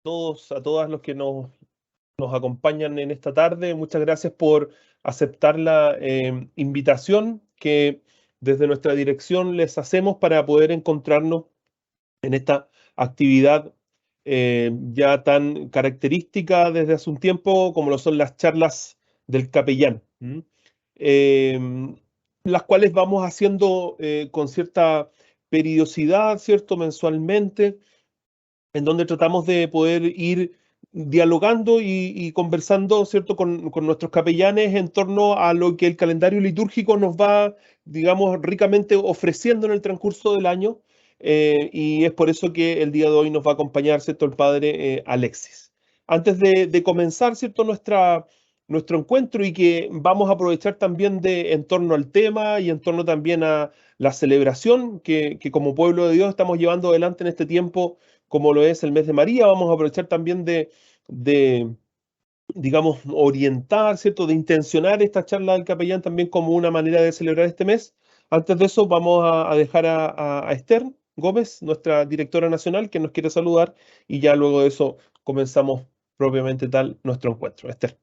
Todos, a todas los que nos acompañan en esta tarde. Muchas gracias por aceptar la invitación que desde nuestra dirección les hacemos para poder encontrarnos en esta actividad ya tan característica desde hace un tiempo como lo son las charlas del capellán. Eh, las cuales vamos haciendo con cierta periodicidad, ¿cierto? Mensualmente, en donde tratamos de poder ir dialogando y conversando, ¿cierto?, con nuestros capellanes en torno a lo que el calendario litúrgico nos va, digamos, ricamente ofreciendo en el transcurso del año. Y es por eso que el día de hoy nos va a acompañar, ¿cierto?, el padre Alexis. Antes de comenzar, ¿cierto?, nuestro encuentro, y que vamos a aprovechar también en torno al tema y en torno también a la celebración que como pueblo de Dios estamos llevando adelante en este tiempo, como lo es el mes de María. Vamos a aprovechar también de, digamos, orientar, ¿cierto?, de intencionar esta charla del capellán también como una manera de celebrar este mes. Antes de eso, vamos a dejar a Esther Gómez, nuestra directora nacional, que nos quiere saludar, y ya luego de eso comenzamos propiamente tal nuestro encuentro. Esther.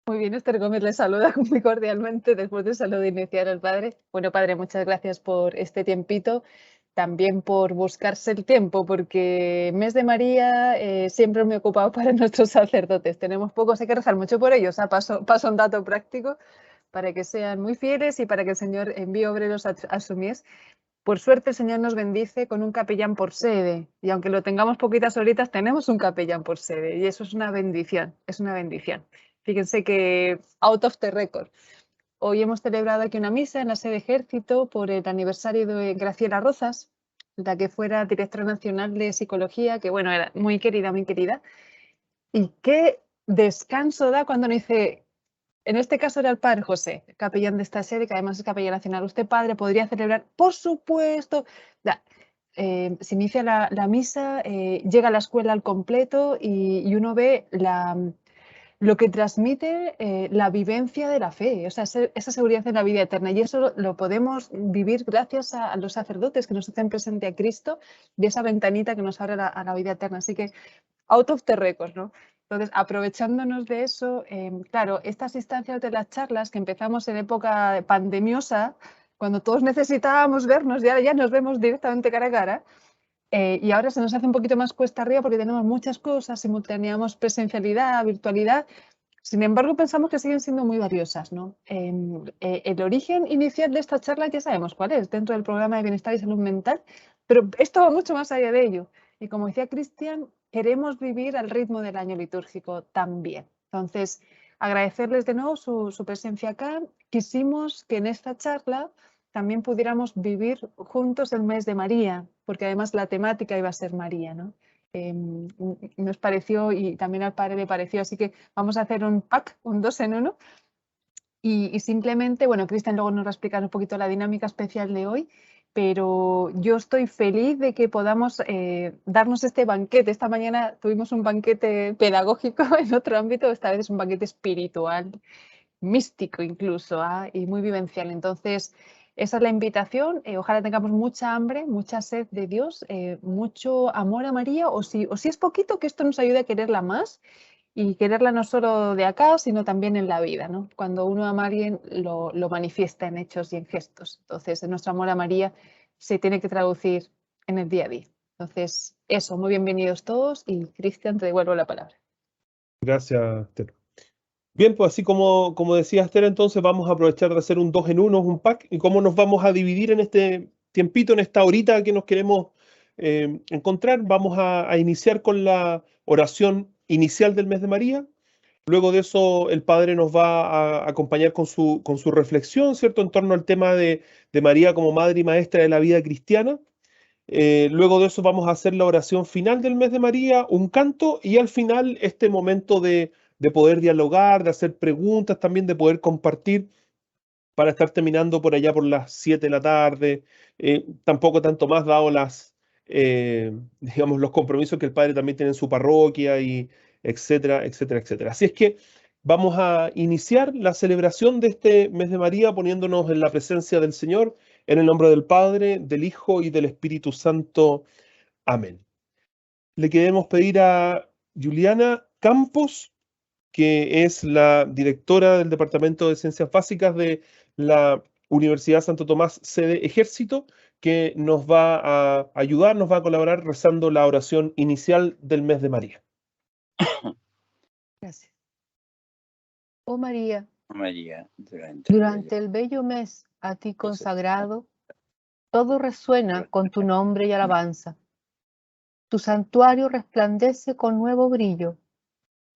Muy bien, Esther Gómez le saluda muy cordialmente después del saludo inicial al padre. Bueno, padre, muchas gracias por este tiempito, también por buscarse el tiempo, porque mes de María siempre me he ocupado para nuestros sacerdotes. Tenemos pocos, hay que rezar mucho por ellos. Paso un dato práctico para que sean muy fieles y para que el Señor envíe obreros a su mies. Por suerte, el Señor nos bendice con un capellán por sede, y aunque lo tengamos poquitas horitas, tenemos un capellán por sede, y eso es una bendición, es una bendición. Fíjense que out of the record. Hoy hemos celebrado aquí una misa en la sede Ejército por el aniversario de Graciela Rozas, la que fuera directora nacional de psicología, que bueno, era muy querida, muy querida. Y qué descanso da cuando nos dice, en este caso era el padre José, capellán de esta sede, que además es capellán nacional. Usted, padre, podría celebrar, por supuesto. Ya, se inicia la misa, llega a la escuela al completo y uno ve lo que transmite la vivencia de la fe, o sea, esa seguridad en la vida eterna. Y eso lo podemos vivir gracias a los sacerdotes que nos hacen presente a Cristo, de esa ventanita que nos abre a la vida eterna. Así que out of the record, ¿no? Entonces, aprovechándonos de eso, claro, estas instancias de las charlas que empezamos en época pandemiosa, cuando todos necesitábamos vernos y ahora ya nos vemos directamente cara a cara, y ahora se nos hace un poquito más cuesta arriba porque tenemos muchas cosas, simultaneamos presencialidad, virtualidad. Sin embargo, pensamos que siguen siendo muy valiosas, ¿no? El origen inicial de estas charlas ya sabemos cuál es, dentro del programa de bienestar y salud mental, pero esto va mucho más allá de ello. Y como decía Cristian, queremos vivir al ritmo del año litúrgico también. Entonces, agradecerles de nuevo su presencia acá. Quisimos que en esta charla también pudiéramos vivir juntos el mes de María, porque además la temática iba a ser María, ¿no? Nos pareció, y también al padre le pareció, así que vamos a hacer un pack, un 2 en 1. Y simplemente, bueno, Cristian luego nos va a explicar un poquito la dinámica especial de hoy, pero yo estoy feliz de que podamos darnos este banquete. Esta mañana tuvimos un banquete pedagógico en otro ámbito, esta vez es un banquete espiritual, místico incluso, y muy vivencial. Entonces, esa es la invitación. Ojalá tengamos mucha hambre, mucha sed de Dios, mucho amor a María, o si es poquito, que esto nos ayude a quererla más y quererla no solo de acá, sino también en la vida, ¿no? Cuando uno ama a alguien, lo manifiesta en hechos y en gestos. Entonces, nuestro amor a María se tiene que traducir en el día a día. Entonces, eso, muy bienvenidos todos, y Cristian, te devuelvo la palabra. Gracias, Esther. Bien, pues así como decía Esther, entonces vamos a aprovechar de hacer un 2 en 1, un pack, y cómo nos vamos a dividir en este tiempito, en esta horita que nos queremos encontrar. Vamos a iniciar con la oración inicial del mes de María. Luego de eso, el Padre nos va a acompañar con su reflexión, ¿cierto?, en torno al tema de María como madre y maestra de la vida cristiana. Luego de eso vamos a hacer la oración final del mes de María, un canto, y al final este momento de poder dialogar, de hacer preguntas, también de poder compartir, para estar terminando por allá por las 7 de la tarde. Tampoco tanto más, dado digamos, los compromisos que el Padre también tiene en su parroquia, y etcétera, etcétera, etcétera. Así es que vamos a iniciar la celebración de este mes de María poniéndonos en la presencia del Señor, en el nombre del Padre, del Hijo y del Espíritu Santo. Amén. le queremos pedir a Juliana Campos, que es la directora del Departamento de Ciencias Básicas de la Universidad Santo Tomás, sede Ejército, que nos va a ayudar, nos va a colaborar rezando la oración inicial del mes de María. Gracias. Oh María, María, durante el bello mes a ti consagrado, todo resuena con tu nombre y alabanza. Tu santuario resplandece con nuevo brillo,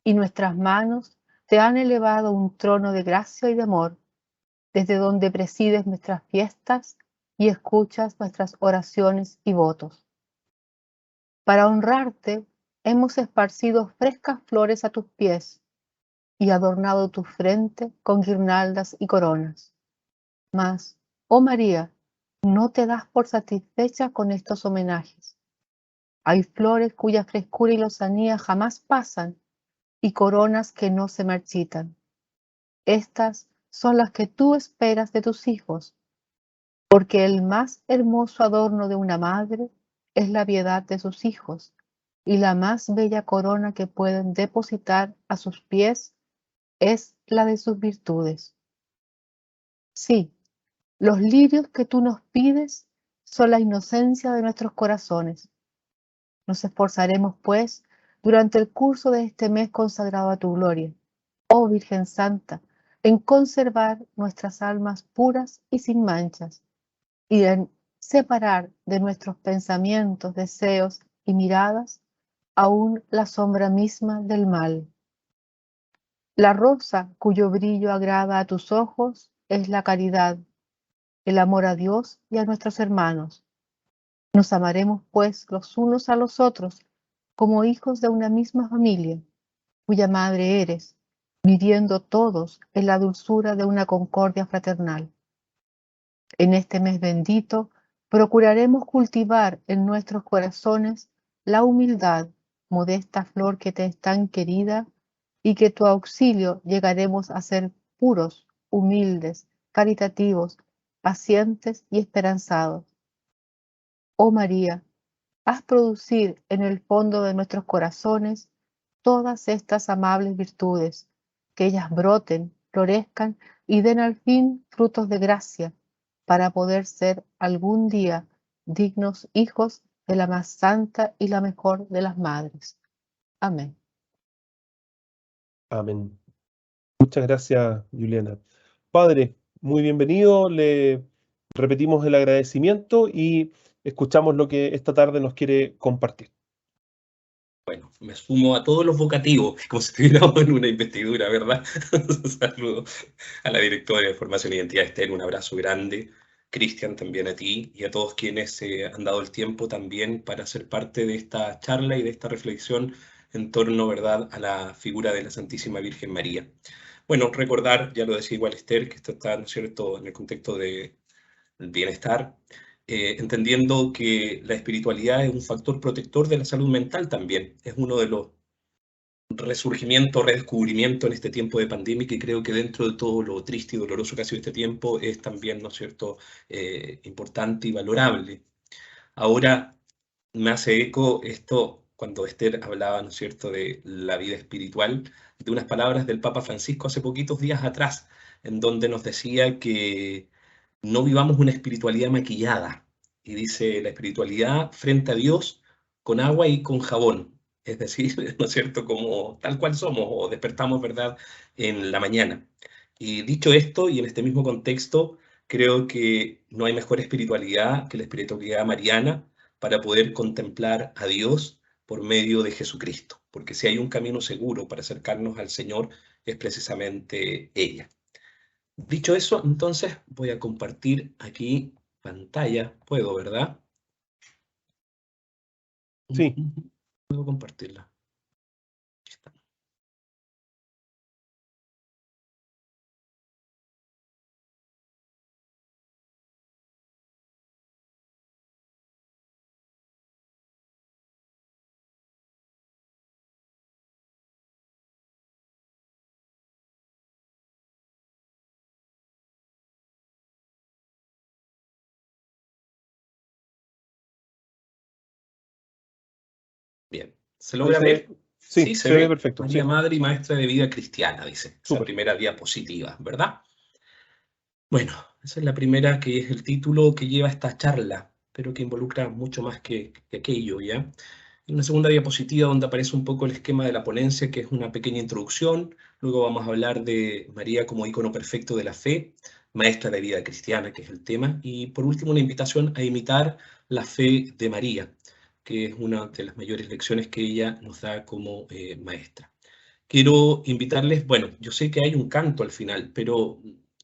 y nuestras manos te han elevado un trono de gracia y de amor, desde donde presides nuestras fiestas y escuchas nuestras oraciones y votos. Para honrarte, hemos esparcido frescas flores a tus pies y adornado tu frente con guirnaldas y coronas. Mas, oh María, no te das por satisfecha con estos homenajes. Hay flores cuya frescura y lozanía jamás pasan y coronas que no se marchitan. Estas son las que tú esperas de tus hijos, porque el más hermoso adorno de una madre es la piedad de sus hijos, y la más bella corona que pueden depositar a sus pies es la de sus virtudes. Sí, los lirios que tú nos pides son la inocencia de nuestros corazones. Nos esforzaremos, pues, durante el curso de este mes consagrado a tu gloria, oh Virgen Santa, en conservar nuestras almas puras y sin manchas, y en separar de nuestros pensamientos, deseos y miradas aún la sombra misma del mal. La rosa cuyo brillo agrada a tus ojos es la caridad, el amor a Dios y a nuestros hermanos. Nos amaremos, pues, los unos a los otros como hijos de una misma familia, cuya madre eres, viviendo todos en la dulzura de una concordia fraternal. En este mes bendito, procuraremos cultivar en nuestros corazones la humildad, modesta flor que te es tan querida, y que tu auxilio llegaremos a ser puros, humildes, caritativos, pacientes y esperanzados. Oh María, haz producir en el fondo de nuestros corazones todas estas amables virtudes, que ellas broten, florezcan y den al fin frutos de gracia, para poder ser algún día dignos hijos de la más santa y la mejor de las madres. Amén. Amén. Muchas gracias, Juliana. Padre, muy bienvenido. Le repetimos el agradecimiento y escuchamos lo que esta tarde nos quiere compartir. Bueno, me sumo a todos los vocativos, como si estuviéramos en una investidura, ¿verdad? Saludo a la directora de Formación e Identidad, Esther, un abrazo grande. Cristian, también a ti y a todos quienes se han dado el tiempo también para ser parte de esta charla y de esta reflexión en torno, ¿verdad?, a la figura de la Santísima Virgen María. Bueno, recordar, ya lo decía igual Esther, que esto está, ¿no es cierto?, en el contexto del bienestar, entendiendo que la espiritualidad es un factor protector de la salud mental también. Es uno de los resurgimientos, redescubrimientos en este tiempo de pandemia, y que creo que dentro de todo lo triste y doloroso que ha sido este tiempo es también, ¿no es cierto?, importante y valorable. Ahora me hace eco esto cuando Esther hablaba, ¿no es cierto?, de la vida espiritual, de unas palabras del Papa Francisco hace poquitos días atrás, en donde nos decía que no vivamos una espiritualidad maquillada. Y dice, la espiritualidad frente a Dios con agua y con jabón. Es decir, ¿no es cierto?, como tal cual somos o despertamos, ¿verdad?, en la mañana. Y dicho esto, y en este mismo contexto, creo que no hay mejor espiritualidad que la espiritualidad mariana para poder contemplar a Dios por medio de Jesucristo. Porque si hay un camino seguro para acercarnos al Señor, es precisamente ella. Dicho eso, entonces voy a compartir aquí pantalla. Puedo, ¿verdad? Sí. Puedo compartirla. Aquí está. Bien, ¿se logra ver? Sí, se ve perfecto. María Sí. Madre y Maestra de Vida Cristiana, dice. Esa Súper. primera diapositiva, ¿verdad? Bueno, esa es la primera, que es el título que lleva esta charla, pero que involucra mucho más que aquello, ¿ya? Y una segunda diapositiva donde aparece un poco el esquema de la ponencia, que es una pequeña introducción. Luego vamos a hablar de María como icono perfecto de la fe, maestra de vida cristiana, que es el tema. Y por último, una invitación a imitar la fe de María, que es una de las mayores lecciones que ella nos da como maestra. Quiero invitarles, bueno, yo sé que hay un canto al final, pero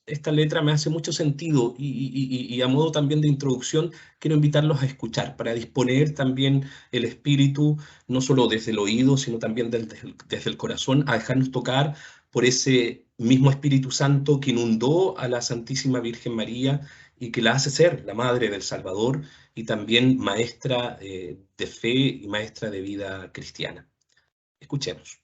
esta letra me hace mucho sentido y a modo también de introducción, quiero invitarlos a escuchar para disponer también el espíritu, no solo desde el oído, sino también desde el corazón, a dejarnos tocar por ese mismo Espíritu Santo que inundó a la Santísima Virgen María y que la hace ser la Madre del Salvador y también maestra de fe y maestra de vida cristiana. Escuchemos.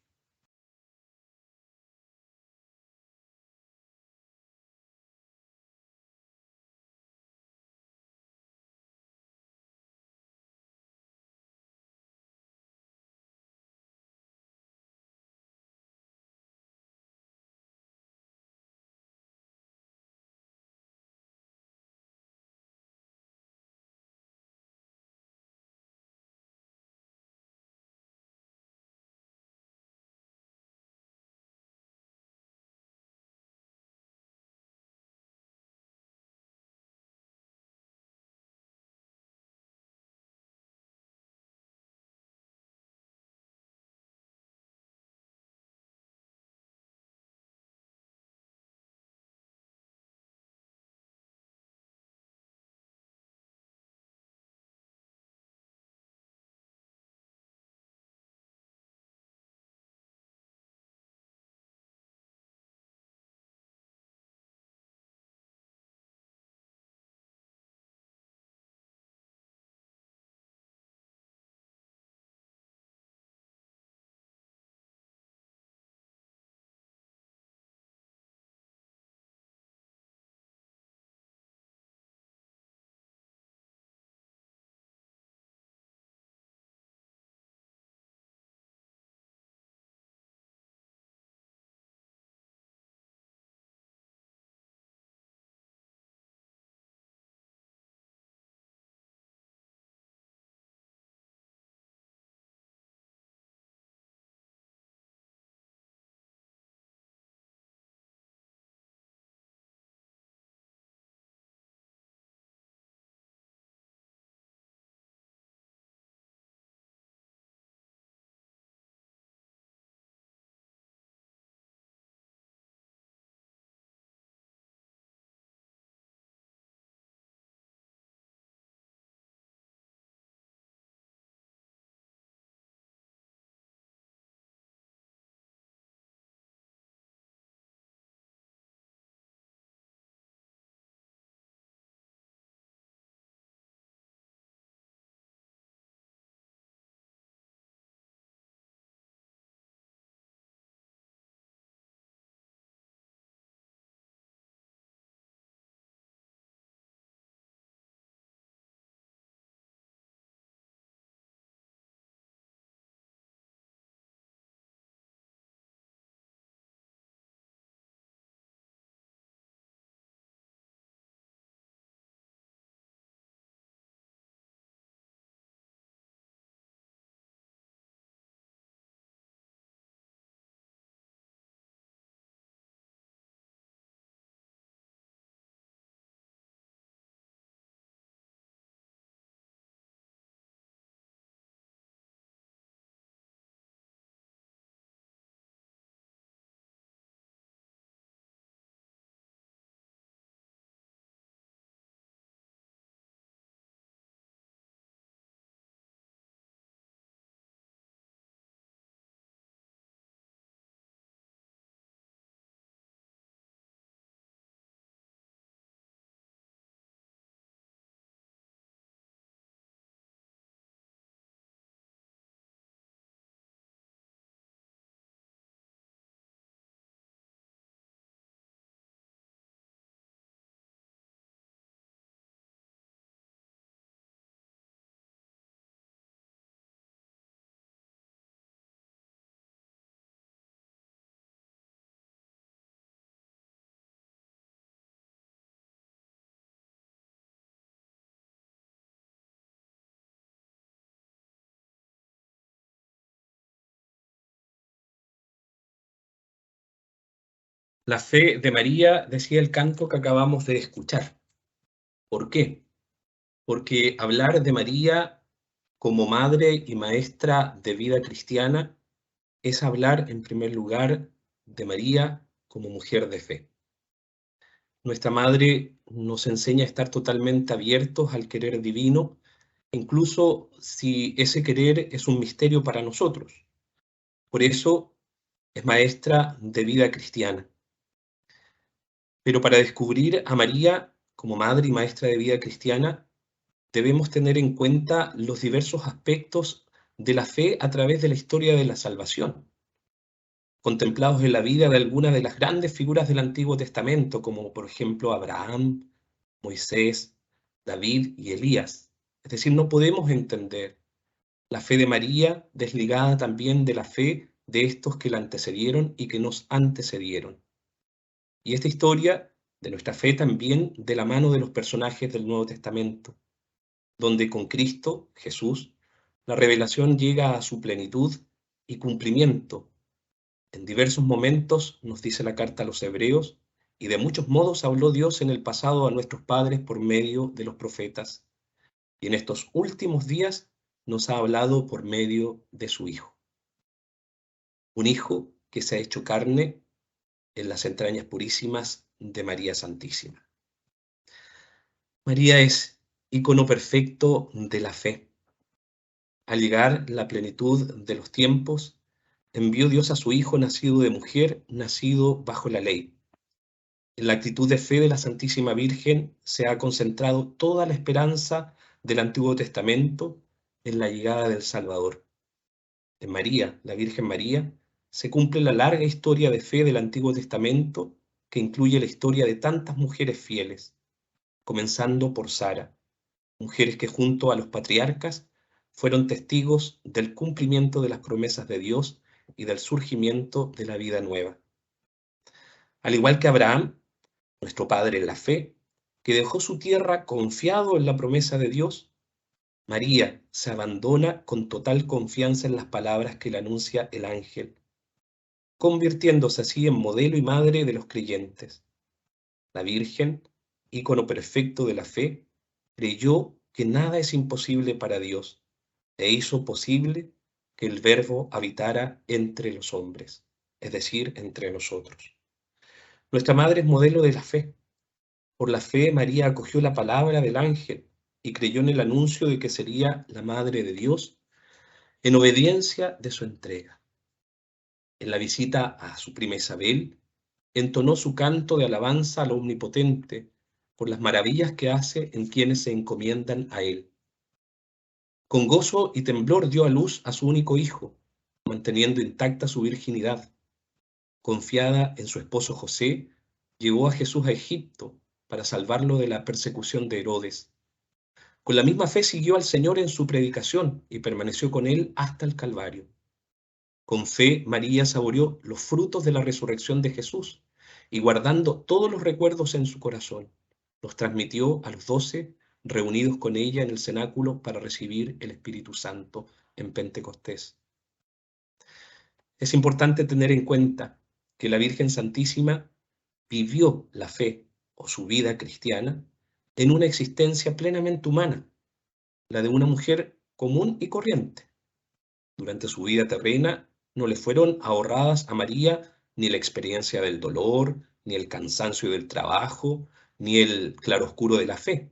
La fe de María, decía el canto que acabamos de escuchar. ¿Por qué? Porque hablar de María como madre y maestra de vida cristiana es hablar, en primer lugar, de María como mujer de fe. Nuestra madre nos enseña a estar totalmente abiertos al querer divino, incluso si ese querer es un misterio para nosotros. Por eso es maestra de vida cristiana. Pero para descubrir a María como madre y maestra de vida cristiana, debemos tener en cuenta los diversos aspectos de la fe a través de la historia de la salvación, contemplados en la vida de algunas de las grandes figuras del Antiguo Testamento, como por ejemplo Abraham, Moisés, David y Elías. Es decir, no podemos entender la fe de María desligada también de la fe de estos que la antecedieron y que nos antecedieron. Y esta historia de nuestra fe también de la mano de los personajes del Nuevo Testamento, donde con Cristo, Jesús, la revelación llega a su plenitud y cumplimiento. En diversos momentos, nos dice la carta a los Hebreos, y de muchos modos habló Dios en el pasado a nuestros padres por medio de los profetas, y en estos últimos días nos ha hablado por medio de su Hijo. Un Hijo que se ha hecho carne en las entrañas purísimas de María Santísima. María es ícono perfecto de la fe. Al llegar la plenitud de los tiempos, envió Dios a su Hijo nacido de mujer, nacido bajo la ley. En la actitud de fe de la Santísima Virgen se ha concentrado toda la esperanza del Antiguo Testamento en la llegada del Salvador. En María, la Virgen María, se cumple la larga historia de fe del Antiguo Testamento que incluye la historia de tantas mujeres fieles, comenzando por Sara, mujeres que junto a los patriarcas fueron testigos del cumplimiento de las promesas de Dios y del surgimiento de la vida nueva. Al igual que Abraham, nuestro padre en la fe, que dejó su tierra confiado en la promesa de Dios, María se abandona con total confianza en las palabras que le anuncia el ángel, convirtiéndose así en modelo y madre de los creyentes. La Virgen, ícono perfecto de la fe, creyó que nada es imposible para Dios e hizo posible que el Verbo habitara entre los hombres, es decir, entre nosotros. Nuestra madre es modelo de la fe. Por la fe, María acogió la palabra del ángel y creyó en el anuncio de que sería la madre de Dios en obediencia de su entrega. En la visita a su prima Isabel, entonó su canto de alabanza al Omnipotente por las maravillas que hace en quienes se encomiendan a él. Con gozo y temblor dio a luz a su único hijo, manteniendo intacta su virginidad. Confiada en su esposo José, llevó a Jesús a Egipto para salvarlo de la persecución de Herodes. Con la misma fe siguió al Señor en su predicación y permaneció con él hasta el Calvario. Con fe, María saboreó los frutos de la resurrección de Jesús y guardando todos los recuerdos en su corazón, los transmitió a los 12 reunidos con ella en el cenáculo para recibir el Espíritu Santo en Pentecostés. Es importante tener en cuenta que la Virgen Santísima vivió la fe o su vida cristiana en una existencia plenamente humana, la de una mujer común y corriente. Durante su vida terrena no le fueron ahorradas a María ni la experiencia del dolor, ni el cansancio del trabajo, ni el claroscuro de la fe.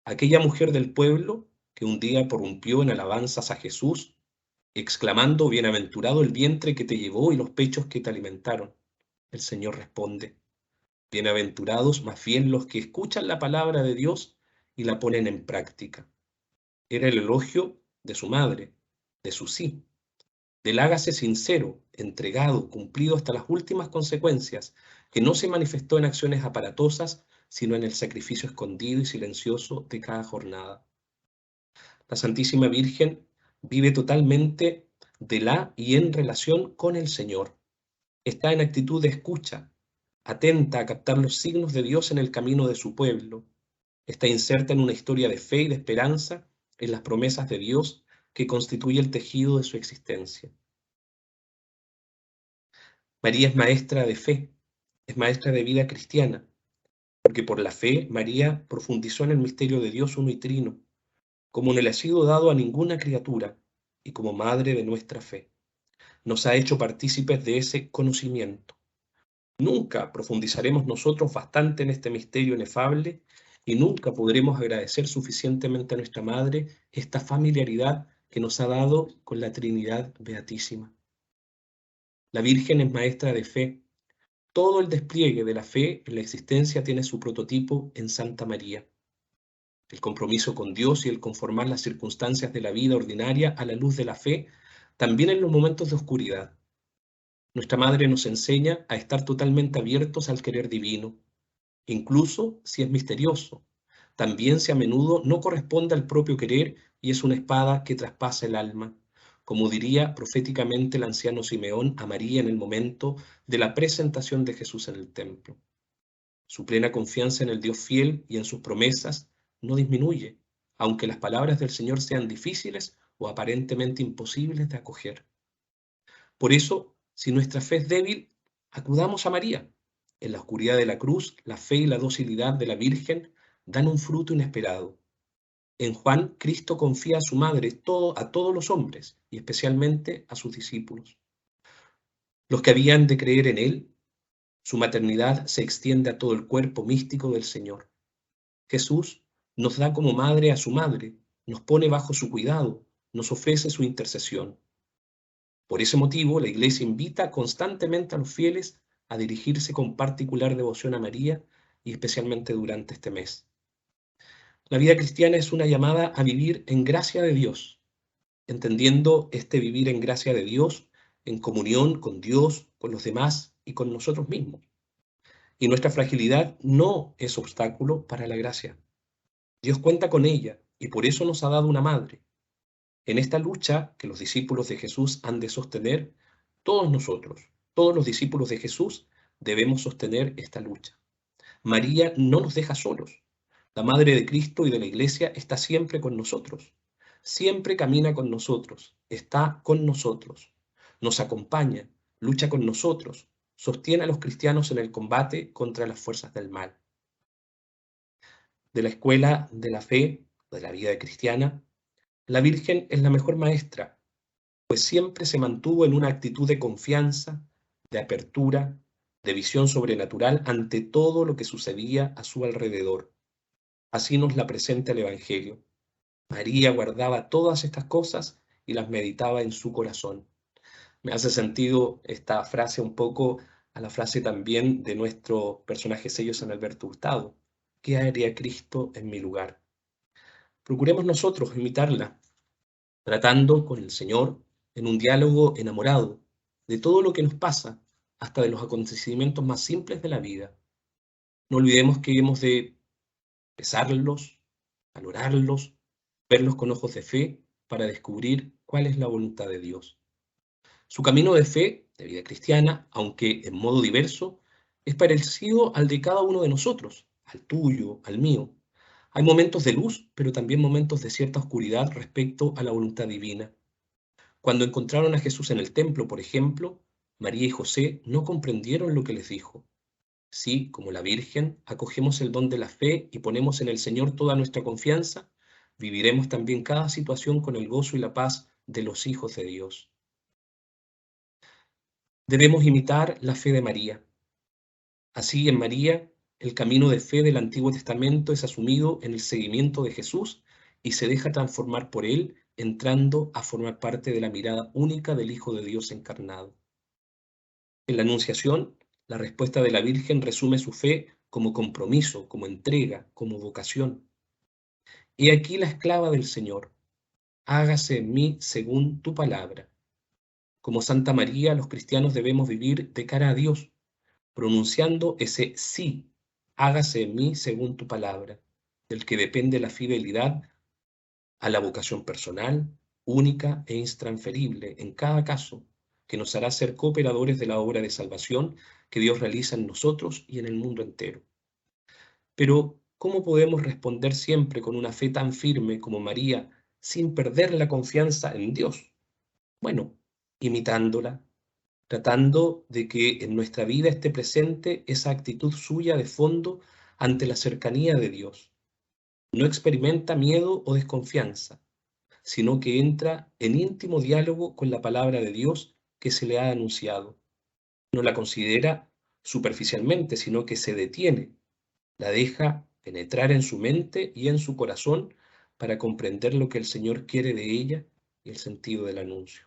Aquella mujer del pueblo que un día prorrumpió en alabanzas a Jesús, exclamando: «Bienaventurado el vientre que te llevó y los pechos que te alimentaron». El Señor responde: «Bienaventurados más bien los que escuchan la palabra de Dios y la ponen en práctica». Era el elogio de su madre, de su sí, del hágase sincero, entregado, cumplido hasta las últimas consecuencias, que no se manifestó en acciones aparatosas, sino en el sacrificio escondido y silencioso de cada jornada. La Santísima Virgen vive totalmente de la y en relación con el Señor. Está en actitud de escucha, atenta a captar los signos de Dios en el camino de su pueblo. Está inserta en una historia de fe y de esperanza en las promesas de Dios que constituye el tejido de su existencia. María es maestra de fe, es maestra de vida cristiana, porque por la fe María profundizó en el misterio de Dios uno y trino, como no le ha sido dado a ninguna criatura, y como madre de nuestra fe. Nos ha hecho partícipes de ese conocimiento. Nunca profundizaremos nosotros bastante en este misterio inefable y nunca podremos agradecer suficientemente a nuestra Madre esta familiaridad que nos ha dado con la Trinidad Beatísima. La Virgen es maestra de fe. Todo el despliegue de la fe en la existencia tiene su prototipo en Santa María. El compromiso con Dios y el conformar las circunstancias de la vida ordinaria a la luz de la fe, también en los momentos de oscuridad. Nuestra Madre nos enseña a estar totalmente abiertos al querer divino, incluso si es misterioso. También si a menudo no corresponde al propio querer y es una espada que traspasa el alma, como diría proféticamente el anciano Simeón a María en el momento de la presentación de Jesús en el templo. Su plena confianza en el Dios fiel y en sus promesas no disminuye, aunque las palabras del Señor sean difíciles o aparentemente imposibles de acoger. Por eso, si nuestra fe es débil, acudamos a María. En la oscuridad de la cruz, la fe y la docilidad de la Virgen dan un fruto inesperado. En Juan, Cristo confía a su madre a todos los hombres, y especialmente a sus discípulos. Los que habían de creer en él, su maternidad se extiende a todo el cuerpo místico del Señor. Jesús nos da como madre a su madre, nos pone bajo su cuidado, nos ofrece su intercesión. Por ese motivo, la Iglesia invita constantemente a los fieles a dirigirse con particular devoción a María y especialmente durante este mes. La vida cristiana es una llamada a vivir en gracia de Dios, entendiendo este vivir en gracia de Dios en comunión con Dios, con los demás y con nosotros mismos. Y nuestra fragilidad no es obstáculo para la gracia. Dios cuenta con ella y por eso nos ha dado una madre. En esta lucha que los discípulos de Jesús han de sostener, todos nosotros, todos los discípulos de Jesús, debemos sostener esta lucha. María no nos deja solos. La Madre de Cristo y de la Iglesia está siempre con nosotros. Siempre camina con nosotros, está con nosotros, nos acompaña, lucha con nosotros, sostiene a los cristianos en el combate contra las fuerzas del mal. De la escuela de la fe, de la vida cristiana, la Virgen es la mejor maestra, pues siempre se mantuvo en una actitud de confianza, de apertura, de visión sobrenatural ante todo lo que sucedía a su alrededor. Así nos la presenta el Evangelio. María guardaba todas estas cosas y las meditaba en su corazón. Me hace sentido esta frase un poco a la frase también de nuestro personaje sello San Alberto Hurtado. ¿Qué haría Cristo en mi lugar? Procuremos nosotros imitarla, tratando con el Señor en un diálogo enamorado de todo lo que nos pasa, hasta de los acontecimientos más simples de la vida. No olvidemos que hemos de pesarlos, valorarlos, verlos con ojos de fe para descubrir cuál es la voluntad de Dios. Su camino de fe, de vida cristiana, aunque en modo diverso, es parecido al de cada uno de nosotros, al tuyo, al mío. Hay momentos de luz, pero también momentos de cierta oscuridad respecto a la voluntad divina. Cuando encontraron a Jesús en el templo, por ejemplo, María y José no comprendieron lo que les dijo. Si, como la Virgen, acogemos el don de la fe y ponemos en el Señor toda nuestra confianza, viviremos también cada situación con el gozo y la paz de los hijos de Dios. Debemos imitar la fe de María. Así, en María, el camino de fe del Antiguo Testamento es asumido en el seguimiento de Jesús y se deja transformar por él, entrando a formar parte de la mirada única del Hijo de Dios encarnado. En la Anunciación, la respuesta de la Virgen resume su fe como compromiso, como entrega, como vocación. He aquí la esclava del Señor, hágase en mí según tu palabra. Como Santa María, los cristianos debemos vivir de cara a Dios, pronunciando ese sí, hágase en mí según tu palabra, del que depende la fidelidad a la vocación personal, única e intransferible en cada caso, que nos hará ser cooperadores de la obra de salvación que Dios realiza en nosotros y en el mundo entero. Pero, ¿cómo podemos responder siempre con una fe tan firme como María, sin perder la confianza en Dios? Bueno, imitándola, tratando de que en nuestra vida esté presente esa actitud suya de fondo ante la cercanía de Dios. No experimenta miedo o desconfianza, sino que entra en íntimo diálogo con la palabra de Dios que se le ha anunciado. No la considera superficialmente, sino que se detiene, la deja penetrar en su mente y en su corazón para comprender lo que el Señor quiere de ella y el sentido del anuncio.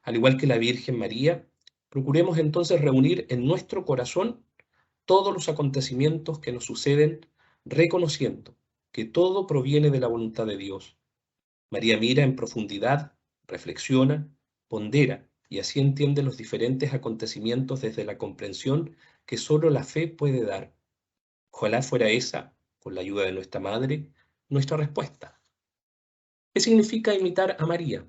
Al igual que la Virgen María, procuremos entonces reunir en nuestro corazón todos los acontecimientos que nos suceden, reconociendo que todo proviene de la voluntad de Dios. María mira en profundidad, reflexiona, pondera y así entiende los diferentes acontecimientos desde la comprensión que solo la fe puede dar. Ojalá fuera esa, con la ayuda de nuestra Madre, nuestra respuesta. ¿Qué significa imitar a María?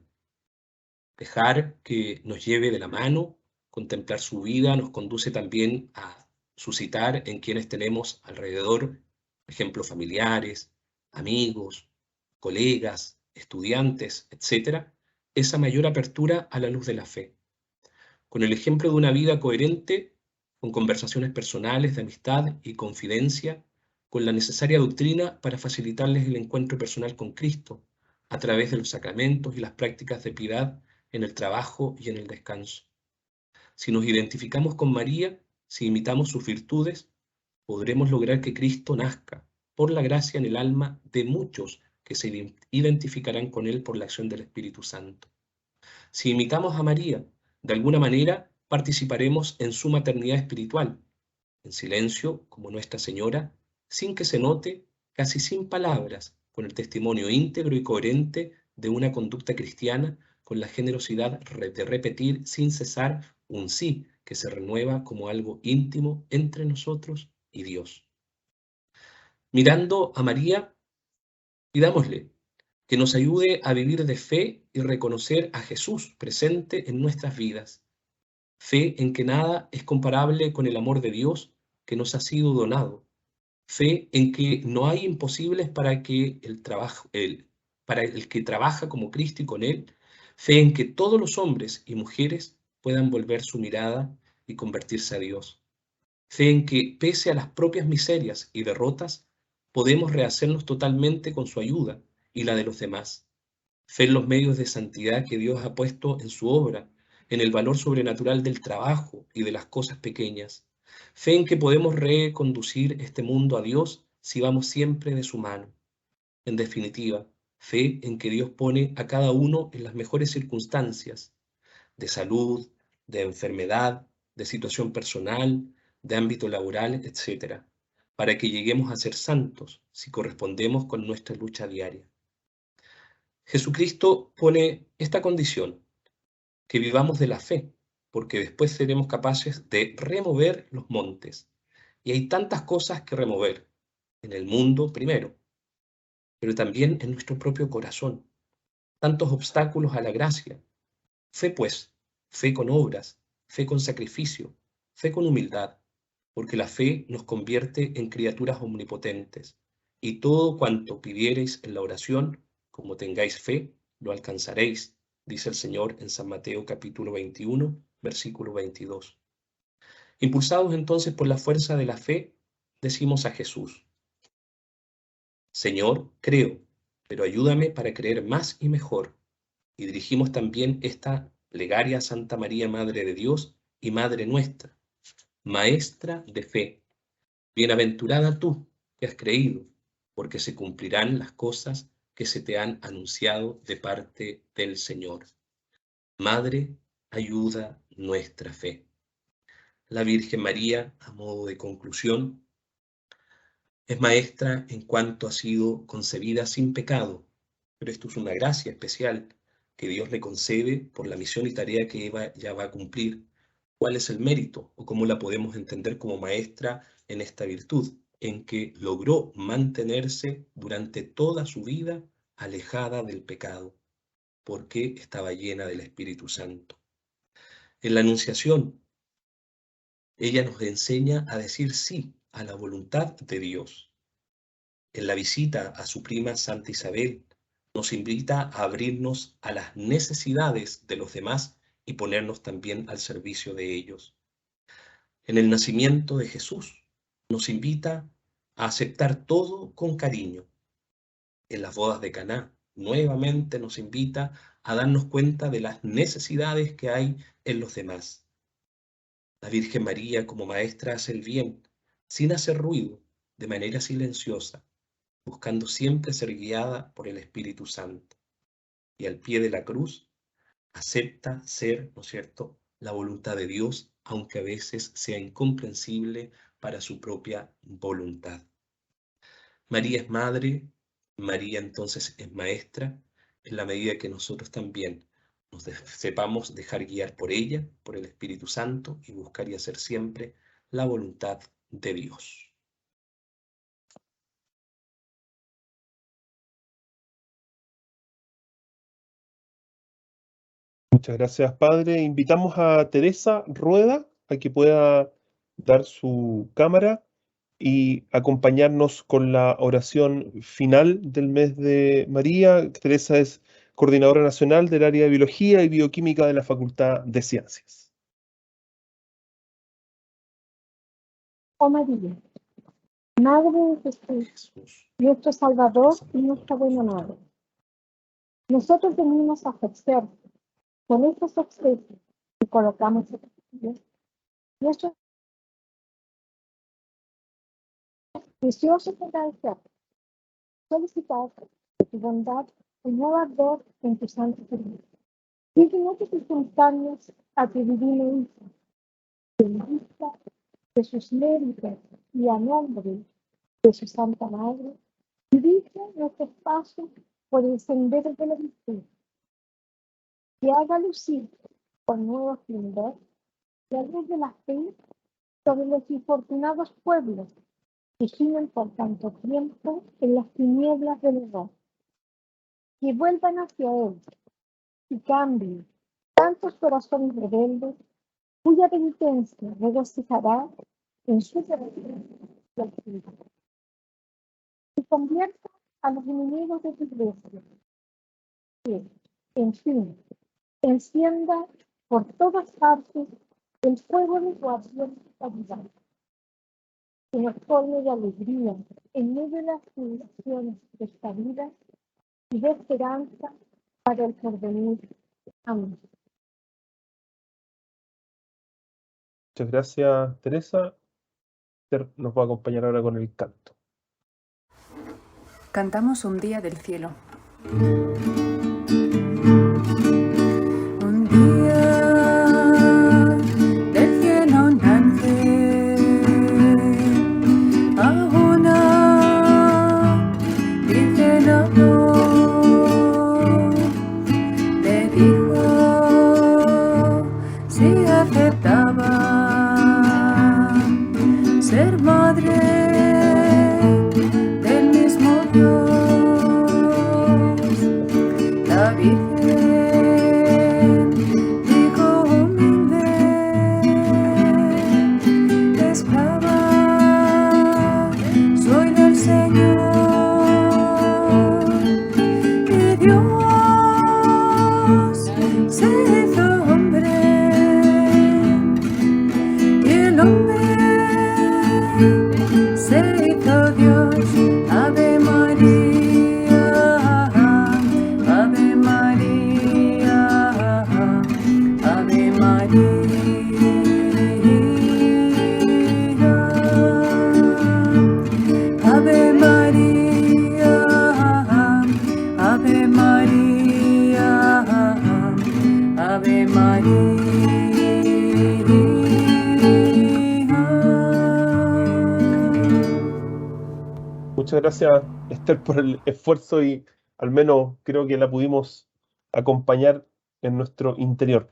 Dejar que nos lleve de la mano, contemplar su vida, nos conduce también a suscitar en quienes tenemos alrededor, ejemplos familiares, amigos, colegas, estudiantes, etc., esa mayor apertura a la luz de la fe. Con el ejemplo de una vida coherente, con conversaciones personales de amistad y confidencia, con la necesaria doctrina para facilitarles el encuentro personal con Cristo, a través de los sacramentos y las prácticas de piedad en el trabajo y en el descanso. Si nos identificamos con María, si imitamos sus virtudes, podremos lograr que Cristo nazca por la gracia en el alma de muchos que se identificarán con Él por la acción del Espíritu Santo. Si imitamos a María, de alguna manera participaremos en su maternidad espiritual, en silencio, como Nuestra Señora, sin que se note, casi sin palabras, con el testimonio íntegro y coherente de una conducta cristiana, con la generosidad de repetir sin cesar un sí que se renueva como algo íntimo entre nosotros y Dios. Mirando a María, pidámosle que nos ayude a vivir de fe y reconocer a Jesús presente en nuestras vidas. Fe en que nada es comparable con el amor de Dios que nos ha sido donado. Fe en que no hay imposibles para el que trabaja como Cristo y con Él. Fe en que todos los hombres y mujeres puedan volver su mirada y convertirse a Dios. Fe en que, pese a las propias miserias y derrotas, podemos rehacernos totalmente con su ayuda y la de los demás. Fe en los medios de santidad que Dios ha puesto en su obra, en el valor sobrenatural del trabajo y de las cosas pequeñas. Fe en que podemos reconducir este mundo a Dios si vamos siempre de su mano. En definitiva, fe en que Dios pone a cada uno en las mejores circunstancias, de salud, de enfermedad, de situación personal, de ámbito laboral, etc., para que lleguemos a ser santos si correspondemos con nuestra lucha diaria. Jesucristo pone esta condición, que vivamos de la fe, porque después seremos capaces de remover los montes. Y hay tantas cosas que remover, en el mundo primero, pero también en nuestro propio corazón, tantos obstáculos a la gracia. Fe pues, fe con obras, fe con sacrificio, fe con humildad, porque la fe nos convierte en criaturas omnipotentes, y todo cuanto pidiereis en la oración, como tengáis fe, lo alcanzaréis, dice el Señor en San Mateo capítulo 21, versículo 22. Impulsados entonces por la fuerza de la fe, decimos a Jesús: Señor, creo, pero ayúdame para creer más y mejor. Y dirigimos también esta plegaria a Santa María, Madre de Dios y Madre nuestra, Maestra de fe. Bienaventurada tú que has creído, porque se cumplirán las cosas que se te han anunciado de parte del Señor. Madre, ayuda nuestra fe. La Virgen María, a modo de conclusión, es maestra en cuanto ha sido concebida sin pecado, pero esto es una gracia especial que Dios le concede por la misión y tarea que ella ya va a cumplir. ¿Cuál es el mérito o cómo la podemos entender como maestra en esta virtud? En que logró mantenerse durante toda su vida alejada del pecado, porque estaba llena del Espíritu Santo. En la Anunciación, ella nos enseña a decir sí a la voluntad de Dios. En la visita a su prima Santa Isabel, nos invita a abrirnos a las necesidades de los demás y ponernos también al servicio de ellos. En el nacimiento de Jesús nos invita a aceptar todo con cariño. En las bodas de Caná nuevamente nos invita a darnos cuenta de las necesidades que hay en los demás. La Virgen María como maestra hace el bien, sin hacer ruido, de manera silenciosa, buscando siempre ser guiada por el Espíritu Santo. Y al pie de la cruz acepta ser, ¿no es cierto?, la voluntad de Dios, aunque a veces sea incomprensible para su propia voluntad. María es madre, María entonces es maestra, en la medida que nosotros también nos sepamos dejar guiar por ella, por el Espíritu Santo, y buscar y hacer siempre la voluntad de Dios. Muchas gracias, padre. Invitamos a Teresa Rueda a que pueda dar su cámara y acompañarnos con la oración final del mes de María. Teresa es coordinadora nacional del área de Biología y Bioquímica de la Facultad de Ciencias. Oh María, Madre de Jesús, nuestro Salvador y nuestra buena Madre. Nosotros venimos a ofrecer con estos obsequios que colocamos en nuestros preciosos agradecer, solicitar de tu bondad un nuevo ardor en tu santo servicio. Y que no te circunstancias a tu divino Hijo, que en vista de sus méritos y a nombre de su Santa Madre, dirige nuestros pasos por el sendero de la virtud, que haga lucir con nuevo esplendor la luz de la fe sobre los infortunados pueblos que gimen por tanto tiempo en las tinieblas del error, que vuelvan hacia él y cambien tantos corazones rebeldes cuya penitencia regocijará en su perdón y actividad. Y convierta a los enemigos de tu iglesia, que, en fin, encienda por todas partes el fuego de tu acción y caridad, que nos colme de alegría en medio de las tribulaciones de esta vida y de esperanza para el porvenir. Amén. Muchas gracias, Teresa. Esther nos va a acompañar ahora con el canto. Cantamos un día del cielo. Muchas gracias, Esther, por el esfuerzo y al menos creo que la pudimos acompañar en nuestro interior.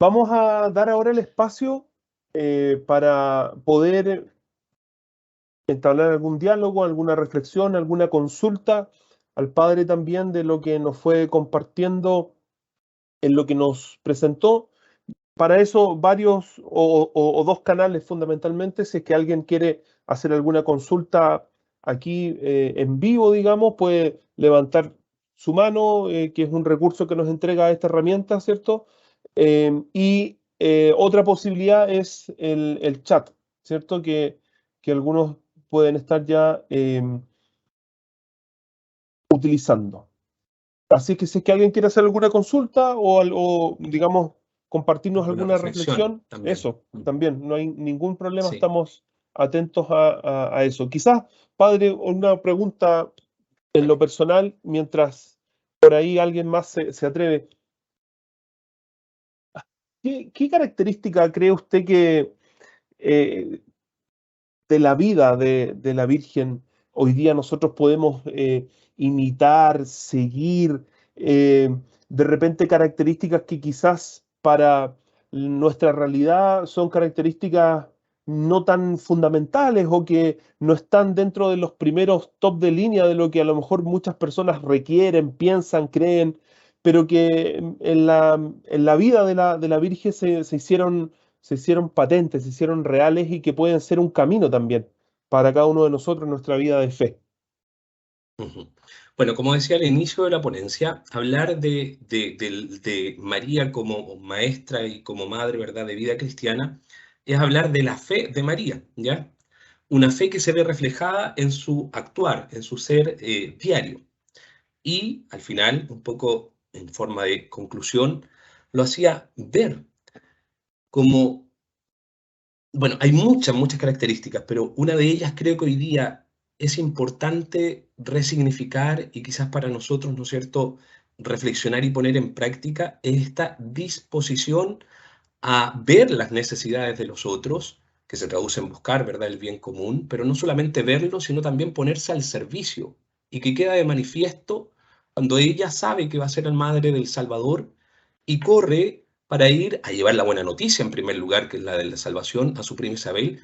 Vamos a dar ahora el espacio para poder entablar algún diálogo, alguna reflexión, alguna consulta al Padre también de lo que nos fue compartiendo en lo que nos presentó. Para eso varios o dos canales fundamentalmente, si es que alguien quiere hacer alguna consulta aquí en vivo, digamos, puede levantar su mano, que es un recurso que nos entrega esta herramienta, ¿cierto? Y otra posibilidad es el chat, ¿cierto? Que algunos pueden estar ya utilizando. Así que si es que alguien quiere hacer alguna consulta o digamos, compartirnos alguna reflexión, también. eso, también, no hay ningún problema, Sí. estamos atentos a eso. Quizás, padre, una pregunta en lo personal, mientras por ahí alguien más se atreve. ¿Qué característica cree usted que de la vida de la Virgen hoy día nosotros podemos imitar, seguir, de repente características que quizás para nuestra realidad son características no tan fundamentales o que no están dentro de los primeros top de línea de lo que a lo mejor muchas personas requieren, piensan, creen, pero que en la vida de la Virgen se hicieron patentes, se hicieron reales y que pueden ser un camino también para cada uno de nosotros en nuestra vida de fe. Ujú. Bueno, como decía al inicio de la ponencia, hablar de María como maestra y como madre, ¿verdad?, de vida cristiana, es hablar de la fe de María, ¿ya? Una fe que se ve reflejada en su actuar, en su ser diario. Y al final, un poco en forma de conclusión, lo hacía ver como, bueno, hay muchas características, pero una de ellas creo que hoy día es importante resignificar y quizás para nosotros, ¿no es cierto?, reflexionar y poner en práctica es esta disposición a ver las necesidades de los otros, que se traduce en buscar, ¿verdad?, el bien común, pero no solamente verlo, sino también ponerse al servicio y que queda de manifiesto cuando ella sabe que va a ser la madre del Salvador y corre para ir a llevar la buena noticia en primer lugar, que es la de la salvación, a su prima Isabel,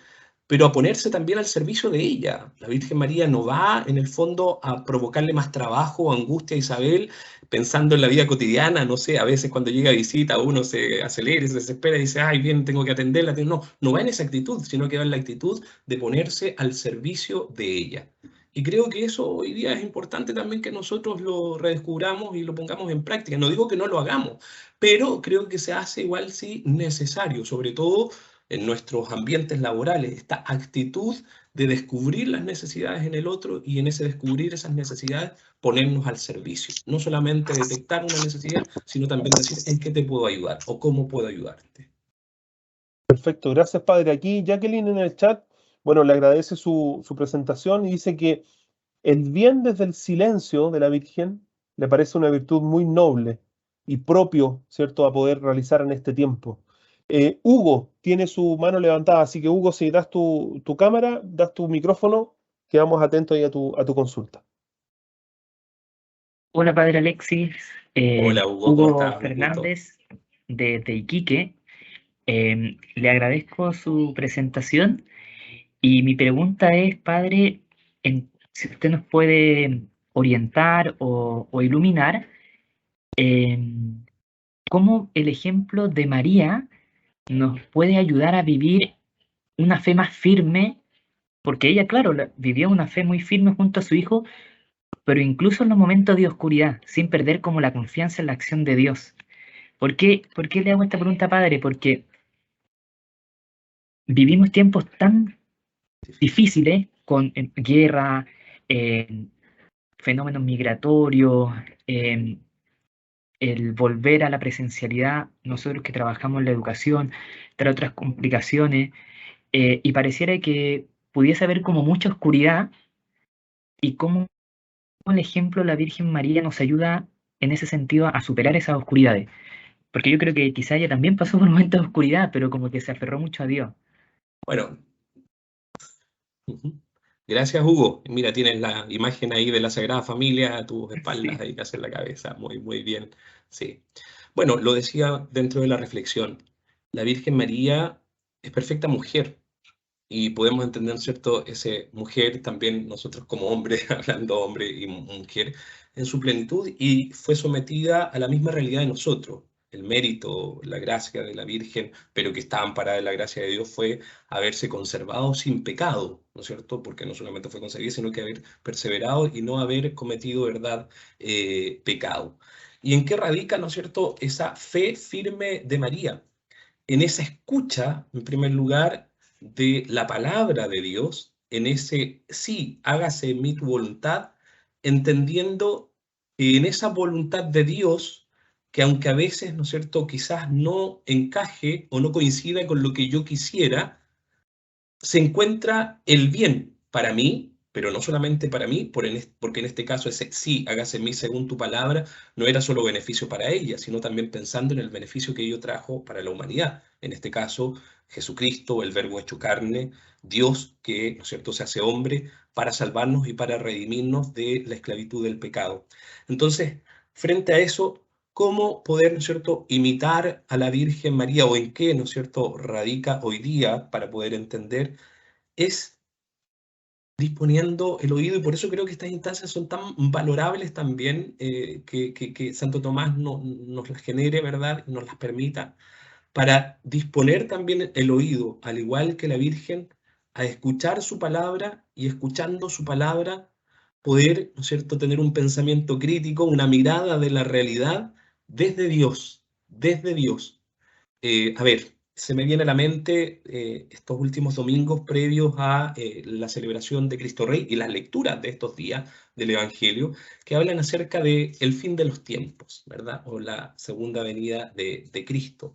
pero a ponerse también al servicio de ella. La Virgen María no va en el fondo a provocarle más trabajo o angustia a Isabel, pensando en la vida cotidiana, no sé, a veces cuando llega a visita uno se acelera, se desespera y dice, ay, bien, tengo que atenderla. No, no va en esa actitud, sino que va en la actitud de ponerse al servicio de ella. Y creo que eso hoy día es importante también que nosotros lo redescubramos y lo pongamos en práctica. No digo que no lo hagamos, pero creo que se hace igual sí necesario, sobre todo en nuestros ambientes laborales, esta actitud de descubrir las necesidades en el otro y en ese descubrir esas necesidades ponernos al servicio. No solamente detectar una necesidad, sino también decir en qué te puedo ayudar o cómo puedo ayudarte. Perfecto, gracias padre. Aquí Jacqueline en el chat, bueno, le agradece su presentación y dice que el bien desde el silencio de la Virgen le parece una virtud muy noble y propio, ¿cierto?, a poder realizar en este tiempo. Hugo tiene su mano levantada, así que Hugo, si das tu cámara, das tu micrófono, quedamos atentos ahí a tu consulta. Hola, padre Alexis. Hola Hugo, ¿cómo Hugo estás? Un gusto. Fernández de Iquique. Le agradezco su presentación y mi pregunta es, padre, si usted nos puede orientar o iluminar cómo el ejemplo de María nos puede ayudar a vivir una fe más firme, porque ella, claro, vivió una fe muy firme junto a su hijo, pero incluso en los momentos de oscuridad, sin perder como la confianza en la acción de Dios. ¿Por qué le hago esta pregunta, padre? Porque vivimos tiempos tan difíciles con guerra, fenómenos migratorios, el volver a la presencialidad, nosotros que trabajamos en la educación, trae otras complicaciones, y pareciera que pudiese haber como mucha oscuridad y cómo el ejemplo de la Virgen María nos ayuda en ese sentido a superar esas oscuridades. Porque yo creo que quizá ella también pasó por momentos de oscuridad, pero como que se aferró mucho a Dios. Bueno, gracias Hugo. Mira, tienes la imagen ahí de la Sagrada Familia a tus espaldas, Sí. ahí casi en la cabeza. Muy bien. Sí. Bueno, lo decía dentro de la reflexión. La Virgen María es perfecta mujer. Y podemos entender, ¿cierto?, ese mujer también nosotros como hombre, hablando hombre y mujer, en su plenitud y fue sometida a la misma realidad de nosotros. El mérito, la gracia de la Virgen, pero que está amparada en la gracia de Dios, fue haberse conservado sin pecado, ¿no es cierto? Porque no solamente fue concebida, sino que haber perseverado y no haber cometido, ¿verdad?, pecado. ¿Y en qué radica, ¿no es cierto?, esa fe firme de María? En esa escucha, en primer lugar, de la palabra de Dios, en ese sí, hágase mi voluntad, entendiendo que en esa voluntad de Dios, que aunque a veces, ¿no es cierto?, quizás no encaje o no coincida con lo que yo quisiera, se encuentra el bien para mí, pero no solamente para mí, porque en este caso ese sí, hágase en mí según tu palabra, no era solo beneficio para ella, sino también pensando en el beneficio que ello trajo para la humanidad. En este caso, Jesucristo, el Verbo hecho carne, Dios que, ¿no es cierto?, se hace hombre para salvarnos y para redimirnos de la esclavitud del pecado. Entonces, frente a eso, ¿cómo poder, ¿no es cierto?, imitar a la Virgen María, o en qué, ¿no es cierto?, radica hoy día para poder entender? Es disponiendo el oído, y por eso creo que estas instancias son tan valorables también, que Santo Tomás nos las genere, ¿verdad?, y nos las permita, para disponer también el oído, al igual que la Virgen, a escuchar su palabra, y escuchando su palabra poder, ¿no es cierto?, tener un pensamiento crítico, una mirada de la realidad desde Dios, desde Dios. A ver, se me viene a la mente estos últimos domingos previos a la celebración de Cristo Rey y las lecturas de estos días del Evangelio, que hablan acerca del fin de los tiempos, ¿verdad? O la segunda venida de Cristo.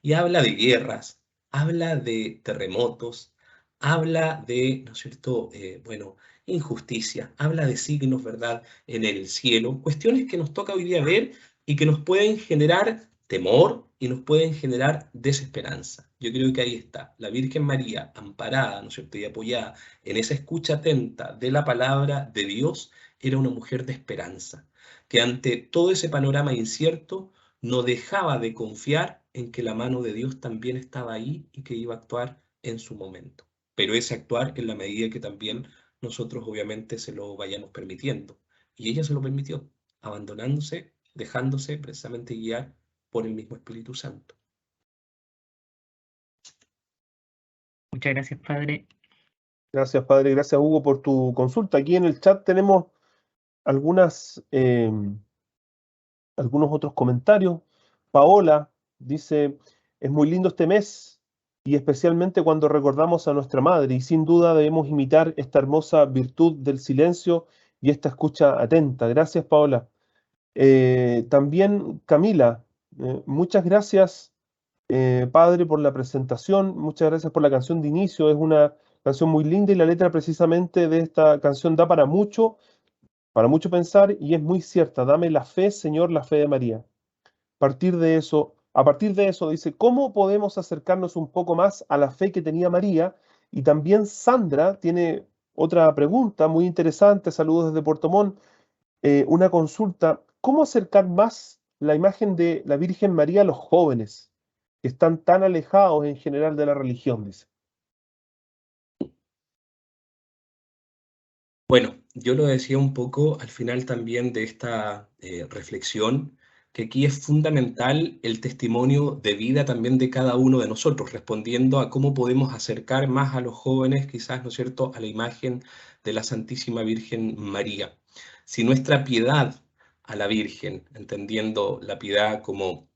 Y habla de guerras, habla de terremotos, habla de, ¿no es cierto?, bueno, injusticia, habla de signos, ¿verdad?, en el cielo, cuestiones que nos toca hoy día ver y que nos pueden generar temor y nos pueden generar desesperanza. Yo creo que ahí está, la Virgen María, amparada, ¿no es cierto?, y apoyada en esa escucha atenta de la palabra de Dios, era una mujer de esperanza, que ante todo ese panorama incierto, no dejaba de confiar en que la mano de Dios también estaba ahí y que iba a actuar en su momento. Pero ese actuar en la medida que también nosotros obviamente se lo vayamos permitiendo. Y ella se lo permitió, abandonándose, dejándose precisamente guiar por el mismo Espíritu Santo. Muchas gracias, Padre. Gracias, Padre. Gracias, Hugo, por tu consulta. Aquí en el chat tenemos algunos otros comentarios. Paola dice, es muy lindo este mes y especialmente cuando recordamos a nuestra madre, y sin duda debemos imitar esta hermosa virtud del silencio y esta escucha atenta. Gracias, Paola. También Camila, muchas gracias, Padre, por la presentación, muchas gracias por la canción de inicio, es una canción muy linda y la letra precisamente de esta canción da para mucho pensar, y es muy cierta. Dame la fe, Señor, la fe de María. A partir de eso dice, ¿cómo podemos acercarnos un poco más a la fe que tenía María? Y también Sandra tiene otra pregunta muy interesante, saludos desde Puerto Montt, una consulta, ¿cómo acercar más la imagen de la Virgen María a los jóvenes que están tan alejados en general de la religión? Dice. Bueno, yo lo decía un poco al final también de esta reflexión, que aquí es fundamental el testimonio de vida también de cada uno de nosotros, respondiendo a cómo podemos acercar más a los jóvenes, quizás, ¿no es cierto?, a la imagen de la Santísima Virgen María. Si nuestra piedad a la Virgen, entendiendo la piedad como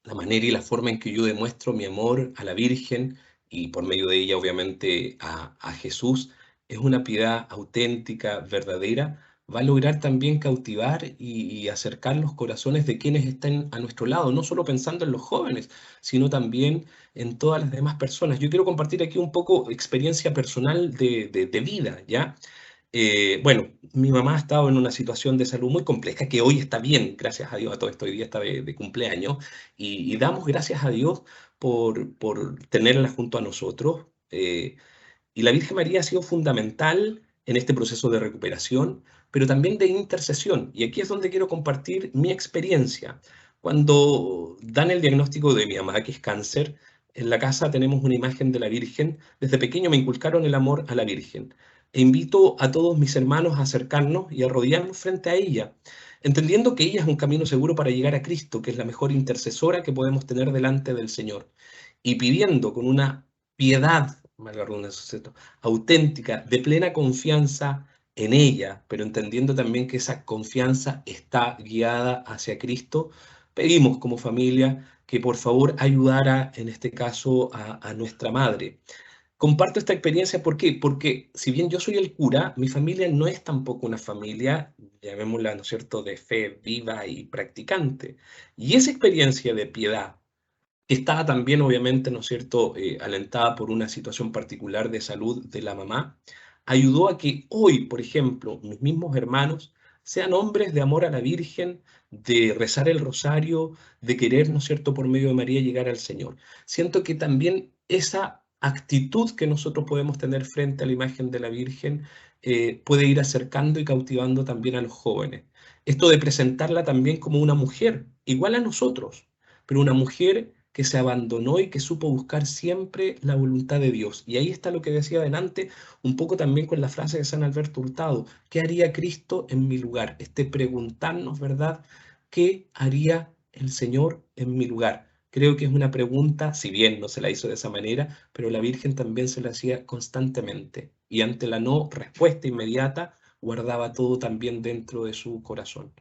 la manera y la forma en que yo demuestro mi amor a la Virgen, y por medio de ella obviamente a Jesús, es una piedad auténtica, verdadera, va a lograr también cautivar y acercar los corazones de quienes estén a nuestro lado, no solo pensando en los jóvenes, sino también en todas las demás personas. Yo quiero compartir aquí un poco experiencia personal de vida, ¿ya? Bueno, mi mamá ha estado en una situación de salud muy compleja, que hoy está bien, gracias a Dios, a todo esto, hoy día está de cumpleaños, y damos gracias a Dios por tenerla junto a nosotros. Y la Virgen María ha sido fundamental en este proceso de recuperación, pero también de intercesión. Y aquí es donde quiero compartir mi experiencia. Cuando dan el diagnóstico de mi mamá, que es cáncer, en la casa tenemos una imagen de la Virgen. Desde pequeño me inculcaron el amor a la Virgen. E invito a todos mis hermanos a acercarnos y a rodearnos frente a ella, entendiendo que ella es un camino seguro para llegar a Cristo, que es la mejor intercesora que podemos tener delante del Señor. Y pidiendo con una piedad, valga la redundancia, auténtica, de plena confianza en ella, pero entendiendo también que esa confianza está guiada hacia Cristo, pedimos como familia que por favor ayudara en este caso a nuestra madre. Comparto esta experiencia, ¿por qué? Porque si bien yo soy el cura, mi familia no es tampoco una familia, llamémosla, ¿no es cierto?, de fe viva y practicante. Y esa experiencia de piedad, que estaba también obviamente, ¿no es cierto?, alentada por una situación particular de salud de la mamá, ayudó a que hoy, por ejemplo, mis mismos hermanos sean hombres de amor a la Virgen, de rezar el rosario, de querer, ¿no es cierto?, por medio de María llegar al Señor. Siento que también esa actitud que nosotros podemos tener frente a la imagen de la Virgen puede ir acercando y cautivando también a los jóvenes. Esto de presentarla también como una mujer, igual a nosotros, pero una mujer que se abandonó y que supo buscar siempre la voluntad de Dios. Y ahí está lo que decía adelante, un poco también con la frase de San Alberto Hurtado, ¿qué haría Cristo en mi lugar? Preguntarnos, ¿verdad? ¿Qué haría el Señor en mi lugar? Creo que es una pregunta, si bien no se la hizo de esa manera, pero la Virgen también se la hacía constantemente. Y ante la no respuesta inmediata, guardaba todo también dentro de su corazón.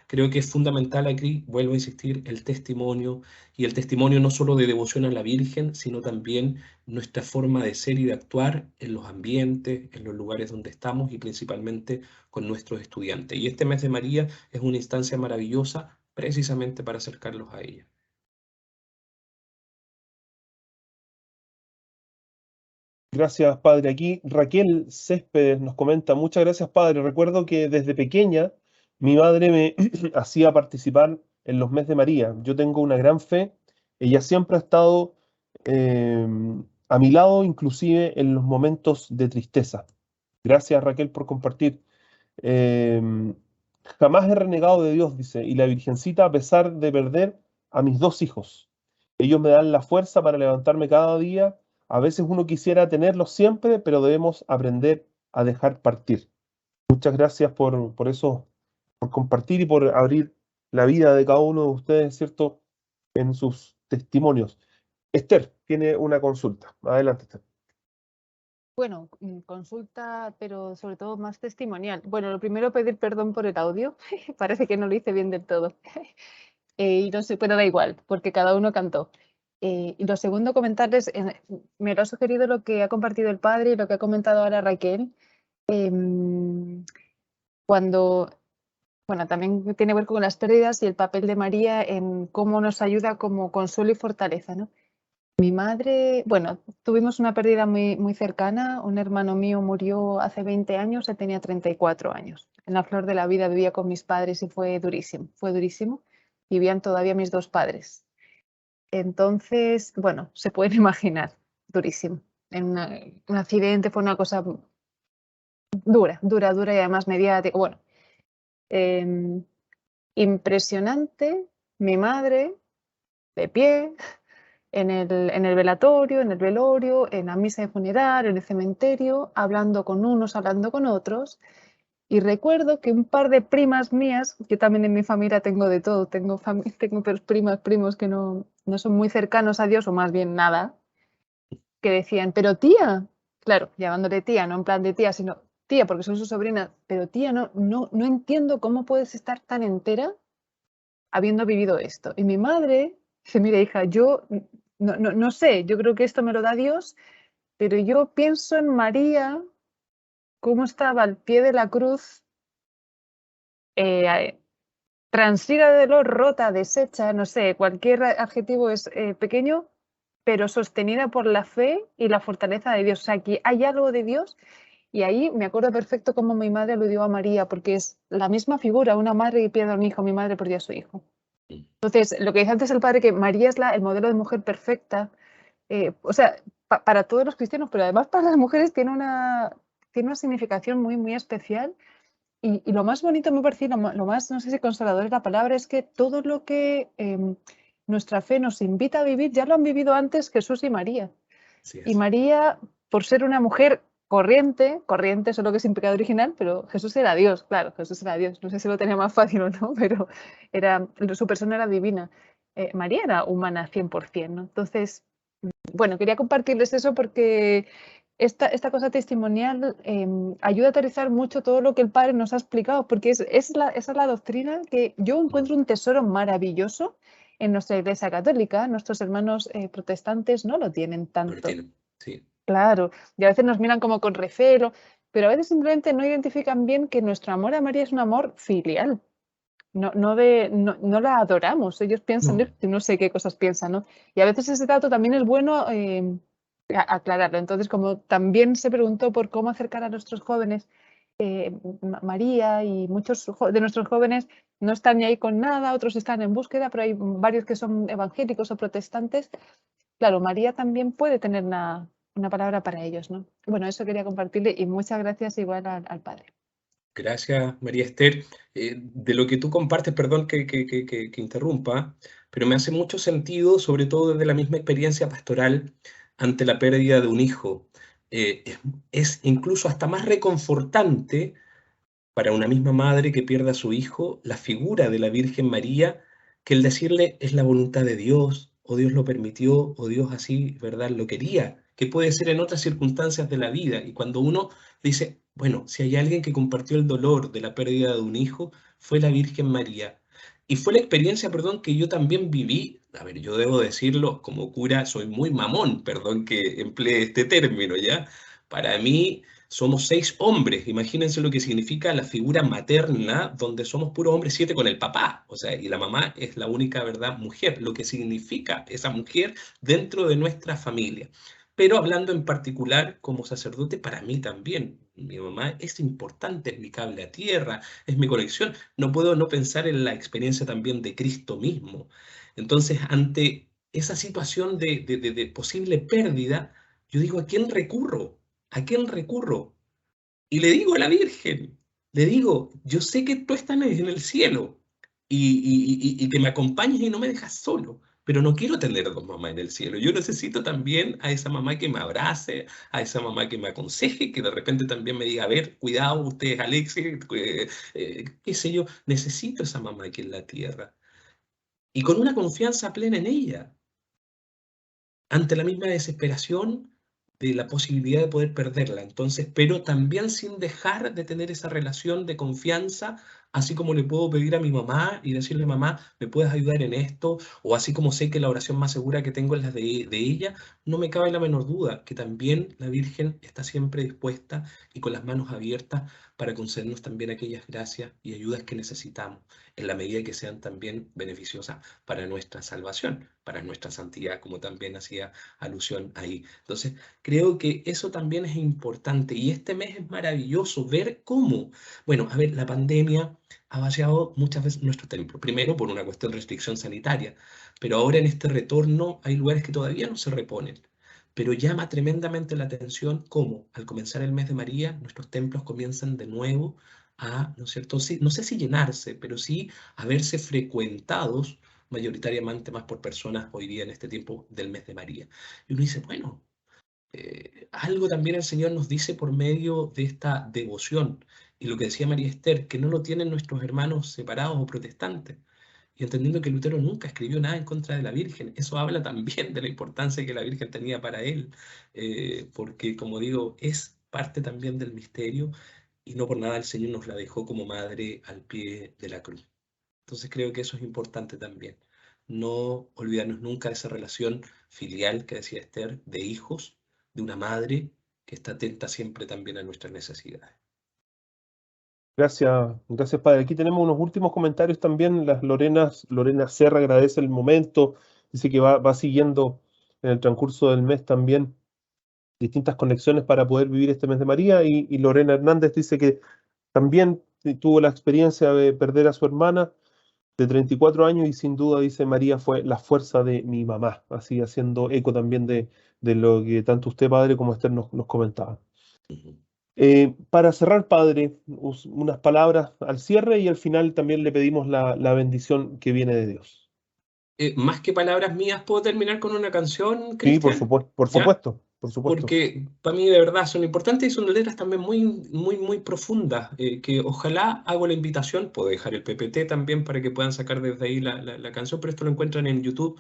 Creo que es fundamental aquí, vuelvo a insistir, el testimonio, y el testimonio no solo de devoción a la Virgen, sino también nuestra forma de ser y de actuar en los ambientes, en los lugares donde estamos y principalmente con nuestros estudiantes. Y este mes de María es una instancia maravillosa precisamente para acercarlos a ella. Gracias, padre. Aquí Raquel Céspedes nos comenta, muchas gracias, padre. Recuerdo que desde pequeña mi madre me hacía participar en los Mes de María. Yo tengo una gran fe. Ella siempre ha estado eh, a mi lado, inclusive en los momentos de tristeza. Gracias, Raquel, por compartir. Eh, Jamás he renegado de Dios, dice, y la Virgencita, a pesar de perder a mis 2 hijos. Ellos me dan la fuerza para levantarme cada día. A veces uno quisiera tenerlos siempre, pero debemos aprender a dejar partir. Muchas gracias por eso, por compartir y por abrir la vida de cada uno de ustedes, ¿cierto?, en sus testimonios. Esther tiene una consulta. Adelante, Esther. Bueno, consulta, pero sobre todo más testimonial. Bueno, lo primero, pedir perdón por el audio. Parece que no lo hice bien del todo. Y no sé, pero da igual, porque cada uno cantó. Y lo segundo, comentarles, me lo ha sugerido lo que ha compartido el padre y lo que ha comentado ahora Raquel. Cuando, bueno, también tiene que ver con las pérdidas y el papel de María en cómo nos ayuda como consuelo y fortaleza, ¿no? Mi madre, bueno, tuvimos una pérdida muy cercana. Un hermano mío murió hace 20 años, él tenía 34 años. En la flor de la vida vivía con mis padres y fue durísimo, fue durísimo. Vivían todavía mis 2 padres. Entonces, bueno, se pueden imaginar, durísimo. Un accidente fue una cosa dura y además mediática. Bueno, impresionante, mi madre de pie, en el velatorio, en el velorio, en la misa de funeral, en el cementerio, hablando con unos, hablando con otros. Y recuerdo que un par de primas mías, yo también en mi familia tengo de todo, tengo primas, primos que no son muy cercanos a Dios, o más bien nada, que decían, pero tía, claro, llamándole tía, no en plan de tía, sino tía, porque son sus sobrinas, pero tía, no entiendo cómo puedes estar tan entera habiendo vivido esto. Y mi madre dice, mira, hija, yo no sé, yo creo que esto me lo da Dios, pero yo pienso en María, cómo estaba al pie de la cruz, transida de dolor, rota, deshecha, no sé, cualquier adjetivo es pequeño, pero sostenida por la fe y la fortaleza de Dios. O sea, aquí hay algo de Dios. Y ahí me acuerdo perfecto cómo mi madre aludió a María, porque es la misma figura, una madre que pierde a un hijo, mi madre perdió a su hijo. Entonces, lo que dice antes el padre, que María es el modelo de mujer perfecta, o sea, para todos los cristianos, pero además para las mujeres tiene una significación muy especial. Y lo más bonito me parece, lo más, no sé si consolador es la palabra, es que todo lo que nuestra fe nos invita a vivir, ya lo han vivido antes Jesús y María. Y María, por ser una mujer corriente, solo que sin pecado original, pero Jesús era Dios, claro, Jesús era Dios. No sé si lo tenía más fácil o no, pero su persona era divina. María era humana 100%, ¿no? Entonces, bueno, quería compartirles eso porque esta cosa testimonial ayuda a aterrizar mucho todo lo que el padre nos ha explicado, porque esa es la doctrina que yo encuentro un tesoro maravilloso en nuestra Iglesia Católica. Nuestros hermanos protestantes no lo tienen tanto. Sí. Claro, y a veces nos miran como con recelo, pero a veces simplemente no identifican bien que nuestro amor a María es un amor filial. No la adoramos, ellos piensan, no sé qué cosas piensan, ¿no? Y a veces ese dato también es bueno aclararlo. Entonces, como también se preguntó por cómo acercar a nuestros jóvenes, María y muchos de nuestros jóvenes no están ni ahí con nada, otros están en búsqueda, pero hay varios que son evangélicos o protestantes. Claro, María también puede tener una palabra para ellos, ¿no? Bueno, eso quería compartirle y muchas gracias igual al padre. Gracias, María Esther. De lo que tú compartes, perdón que interrumpa, pero me hace mucho sentido, sobre todo desde la misma experiencia pastoral ante la pérdida de un hijo. Es incluso hasta más reconfortante para una misma madre que pierda a su hijo la figura de la Virgen María que el decirle es la voluntad de Dios, o Dios lo permitió, o Dios así, ¿verdad?, lo quería, que puede ser en otras circunstancias de la vida. Y cuando uno dice, bueno, si hay alguien que compartió el dolor de la pérdida de un hijo, fue la Virgen María. Y fue la experiencia, perdón, que yo también viví. A ver, yo debo decirlo, como cura soy muy mamón, perdón que emplee este término, ¿ya? Para mí somos 6 hombres, imagínense lo que significa la figura materna, donde somos puros hombres, 7 con el papá, o sea, y la mamá es la única, ¿verdad?, mujer, lo que significa esa mujer dentro de nuestra familia. Pero hablando en particular como sacerdote, para mí también, mi mamá es importante, es mi cable a tierra, es mi conexión. No puedo no pensar en la experiencia también de Cristo mismo. Entonces, ante esa situación de posible pérdida, yo digo, ¿a quién recurro? ¿A quién recurro? Y le digo a la Virgen, le digo, yo sé que tú estás en el cielo y que me acompañes y no me dejas solo, pero no quiero tener 2 mamás en el cielo. Yo necesito también a esa mamá que me abrace, a esa mamá que me aconseje, que de repente también me diga, a ver, cuidado, usted es Alexis, qué sé yo, necesito esa mamá aquí en la tierra. Y con una confianza plena en ella, ante la misma desesperación de la posibilidad de poder perderla. Entonces, pero también sin dejar de tener esa relación de confianza, así como le puedo pedir a mi mamá y decirle, mamá, ¿me puedes ayudar en esto? O así como sé que la oración más segura que tengo es la de ella, no me cabe la menor duda que también la Virgen está siempre dispuesta y con las manos abiertas para concedernos también aquellas gracias y ayudas que necesitamos, en la medida que sean también beneficiosas para nuestra salvación, para nuestra santidad, como también hacía alusión ahí. Entonces, creo que eso también es importante y este mes es maravilloso ver cómo, bueno, a ver, la pandemia ha vaciado muchas veces nuestro templo, primero por una cuestión de restricción sanitaria, pero ahora en este retorno hay lugares que todavía no se reponen. Pero llama tremendamente la atención cómo al comenzar el mes de María, nuestros templos comienzan de nuevo a, ¿no es cierto? Sí, no sé si llenarse, pero sí a verse frecuentados mayoritariamente más por personas hoy día en este tiempo del mes de María. Y uno dice, bueno, algo también el Señor nos dice por medio de esta devoción. Y lo que decía María Esther, que no lo tienen nuestros hermanos separados o protestantes. Y entendiendo que Lutero nunca escribió nada en contra de la Virgen, eso habla también de la importancia que la Virgen tenía para él, porque como digo, es parte también del misterio y no por nada el Señor nos la dejó como madre al pie de la cruz. Entonces creo que eso es importante también. No olvidarnos nunca de esa relación filial que decía Esther, de hijos, de una madre que está atenta siempre también a nuestras necesidades. Gracias, gracias, padre. Aquí tenemos unos últimos comentarios también. Lorena Serra agradece el momento, dice que va siguiendo en el transcurso del mes también distintas conexiones para poder vivir este mes de María. Y Lorena Hernández dice que también tuvo la experiencia de perder a su hermana de 34 años y sin duda, dice María, fue la fuerza de mi mamá, así haciendo eco también de lo que tanto usted, padre, como Esther nos comentaba. Para cerrar, padre, unas palabras al cierre y al final también le pedimos la bendición que viene de Dios. Más que palabras mías, ¿puedo terminar con una canción, Sí, Cristian? por ¿Ya? supuesto, por supuesto. Porque para mí de verdad son importantes y son letras también muy profundas, que ojalá hago la invitación, puedo dejar el PPT también para que puedan sacar desde ahí la canción, pero esto lo encuentran en YouTube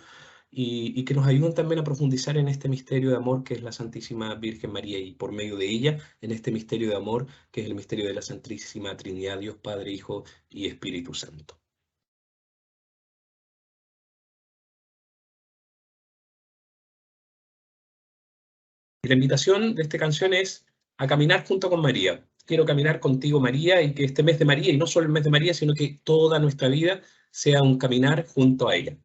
y que nos ayuden también a profundizar en este misterio de amor que es la Santísima Virgen María, y por medio de ella, en este misterio de amor que es el misterio de la Santísima Trinidad, Dios Padre, Hijo y Espíritu Santo. Y la invitación de esta canción es a caminar junto con María. Quiero caminar contigo, María, y que este mes de María, y no solo el mes de María, sino que toda nuestra vida sea un caminar junto a ella.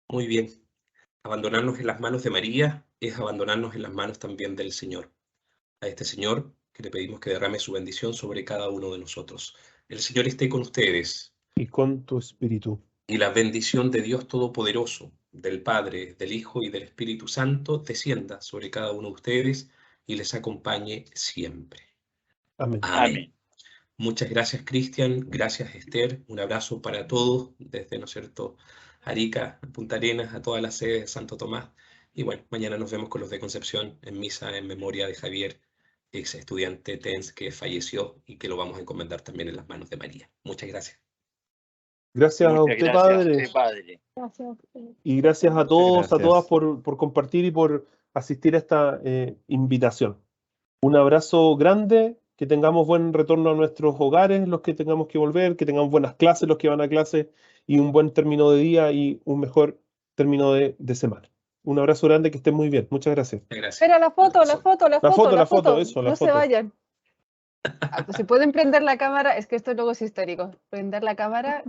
Muy bien. Abandonarnos en las manos de María es abandonarnos en las manos también del Señor. A este Señor que le pedimos que derrame su bendición sobre cada uno de nosotros. El Señor esté con ustedes. Y con tu espíritu. Y la bendición de Dios Todopoderoso, del Padre, del Hijo y del Espíritu Santo, descienda sobre cada uno de ustedes y les acompañe siempre. Amén. Amén. Muchas gracias, Cristian. Gracias, Esther. Un abrazo para todos desde, ¿no es cierto?, Arica, Punta Arenas, a todas las sedes de Santo Tomás. Y bueno, mañana nos vemos con los de Concepción en misa en memoria de Javier, ex estudiante TENS que falleció y que lo vamos a encomendar también en las manos de María. Muchas gracias. Gracias a Muchas usted, gracias, padre. padre. Gracias. Y gracias a todos, a gracias. todas por compartir y por asistir a esta invitación. Un abrazo grande, que tengamos buen retorno a nuestros hogares, los que tengamos que volver, que tengamos buenas clases, los que van a clase, y un buen término de día y un mejor término de semana. Un abrazo grande, que estén muy bien. Muchas gracias. Gracias. Espera, la foto, la foto, la La foto, foto, la la foto, foto. eso, la No se foto. vayan. Ah, pues si pueden prender la cámara, es que esto luego es histórico. Prender la cámara.